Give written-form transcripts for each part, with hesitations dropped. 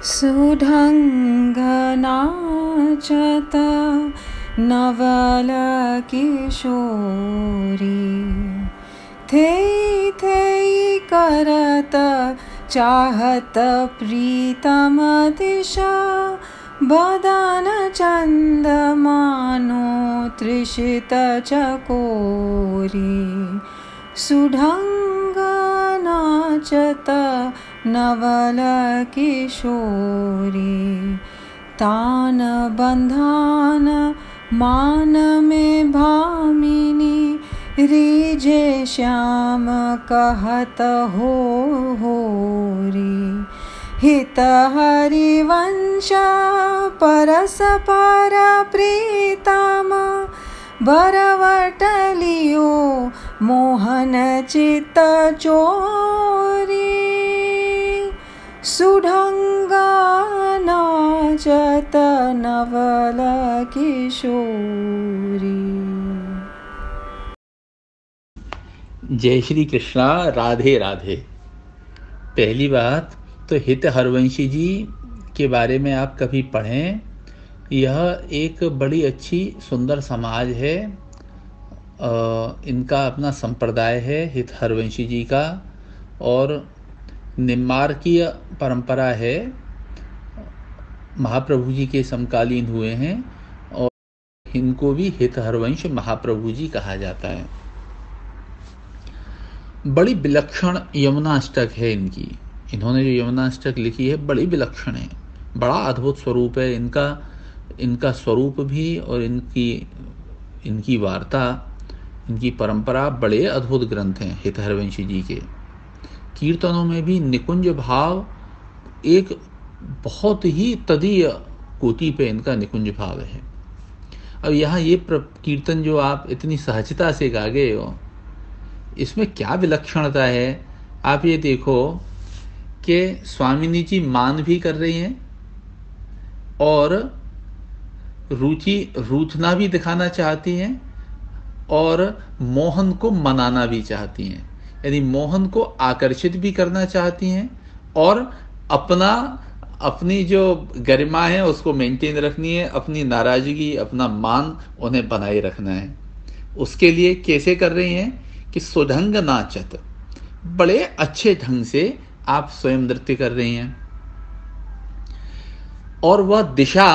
सुढङ्ग नाचत नवल किशोरी, थेई थेई करत चाहत प्रीतम दिशा, बदन चंद मानो तृषित चकोरी। सुढङ्ग नाचत नवल किशोरी, तान बंधान मान में भामिनी, रीजे श्याम कहत हो होरी। हित हरिवंश परस्पर प्रीतम, बरवटलियो मोहन चित्त चोरी। सुढङ्ग नाचत नवल किशोरी। जय श्री कृष्णा। राधे राधे। पहली बात तो हित हरवंशी जी के बारे में आप कभी पढ़ें। यह एक बड़ी अच्छी सुंदर समाज है। इनका अपना संप्रदाय है हित हरवंशी जी का, और निम्बार्कीय परंपरा है। महाप्रभु जी के समकालीन हुए हैं और इनको भी हित हरवंश महाप्रभु जी कहा जाता है। बड़ी विलक्षण यमुना अष्टक है इनकी। इन्होंने जो यमुना अष्टक लिखी है बड़ी विलक्षण है, बड़ा अद्भुत स्वरूप है इनका स्वरूप भी, और इनकी वार्ता, इनकी परंपरा बड़े अद्भुत ग्रंथ हैं हित हरवंशी जी के। कीर्तनों में भी निकुंज भाव एक बहुत ही तदीय कोटि पे इनका निकुंज भाव है। अब यहाँ ये कीर्तन जो आप इतनी सहजता से गा गए हो, इसमें क्या विलक्षणता है। आप ये देखो कि स्वामिनी जी मान भी कर रही हैं और रूठना भी दिखाना चाहती हैं और मोहन को मनाना भी चाहती हैं, यानी मोहन को आकर्षित भी करना चाहती हैं और अपनी जो गरिमा है उसको मेंटेन रखनी है, अपनी नाराजगी, अपना मान उन्हें बनाए रखना है। उसके लिए कैसे कर रही हैं कि सुढंग नाचत, बड़े अच्छे ढंग से आप स्वयं नृत्य कर रही हैं, और वह दिशा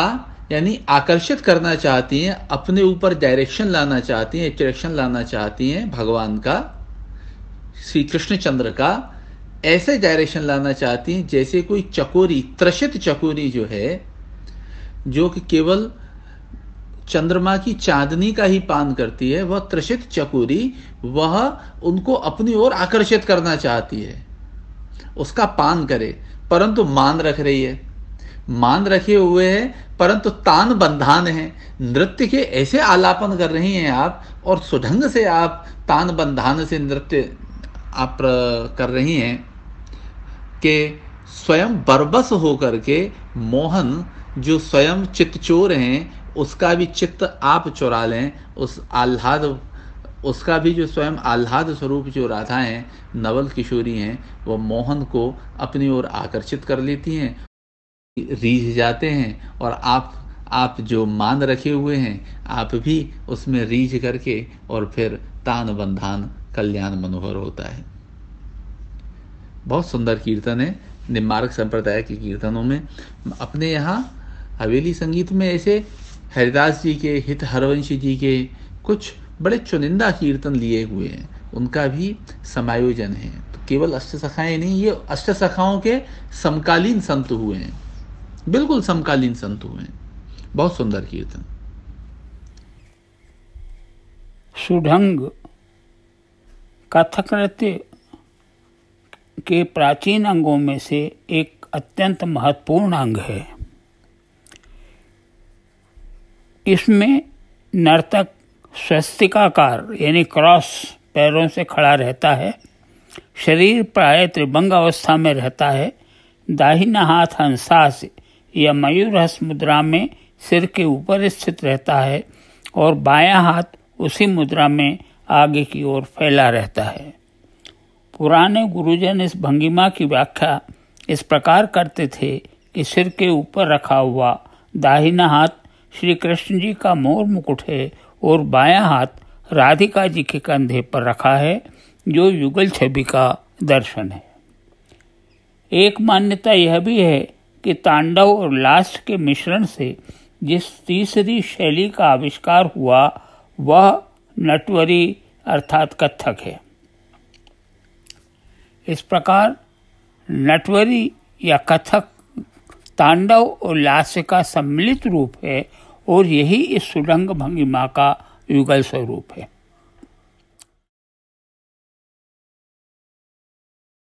यानी आकर्षित करना चाहती हैं, अपने ऊपर डायरेक्शन लाना चाहती हैं, अट्रैक्शन लाना चाहती हैं भगवान का, श्री कृष्णचंद्र का। ऐसे डायरेक्शन लाना चाहती हैं जैसे कोई चकोरी, त्रषित चकोरी जो है, जो कि केवल चंद्रमा की चांदनी का ही पान करती है, वह त्रषित चकोरी वह उनको अपनी ओर आकर्षित करना चाहती है, उसका पान करे, परंतु मान रख रही है, मान रखे हुए है, परंतु तान बंधान है। नृत्य के ऐसे आलापन कर रही हैं आप, और सुढंग से आप तान बंधान से नृत्य आप कर रही हैं कि स्वयं बरबस होकर के मोहन जो स्वयं चित्तचोर हैं उसका भी चित्त आप चुरा लें। उस आह्लाद, उसका भी जो स्वयं आह्लाद स्वरूप जो राधा हैं, नवल किशोरी हैं, वो मोहन को अपनी ओर आकर्षित कर लेती हैं, रीझ जाते हैं, और आप जो मान रखे हुए हैं आप भी उसमें रीझ करके, और फिर तान बंधान कल्याण मनोहर होता है। बहुत सुंदर कीर्तन है निम्बार्क संप्रदाय के कीर्तनों में। अपने यहाँ हवेली संगीत में ऐसे हरिदास जी के, हित हरवंशी जी के कुछ बड़े चुनिंदा कीर्तन लिए हुए हैं, उनका भी समायोजन है। तो केवल अष्टसखाएं नहीं, ये अष्टसखाओं के समकालीन संत हुए हैं, बिल्कुल समकालीन संत हुए हैं। बहुत सुंदर कीर्तन। सुढंग कथक नृत्य के प्राचीन अंगों में से एक अत्यंत महत्वपूर्ण अंग है। इसमें नर्तक स्वस्तिकाकार यानी क्रॉस पैरों से खड़ा रहता है, शरीर प्राय त्रिभंग अवस्था में रहता है, दाहिना हाथ हंसास या मयूरहस मुद्रा में सिर के ऊपर स्थित रहता है और बायां हाथ उसी मुद्रा में आगे की ओर फैला रहता है। पुराने गुरुजन इस भंगिमा की व्याख्या इस प्रकार करते थे सिर के ऊपर रखा हुआ दाहिना हाथ श्री कृष्ण जी का मोर मुकुट है और बायां हाथ राधिका जी के कंधे पर रखा है, जो युगल छवि का दर्शन है। एक मान्यता यह भी है कि तांडव और लास्य के मिश्रण से जिस तीसरी शैली का आविष्कार हुआ वह नटवरी अर्थात कथक है। इस प्रकार नटवरी या कथक तांडव और लास्य का सम्मिलित रूप है और यही इस सुरंग भंगिमा का युगल स्वरूप है।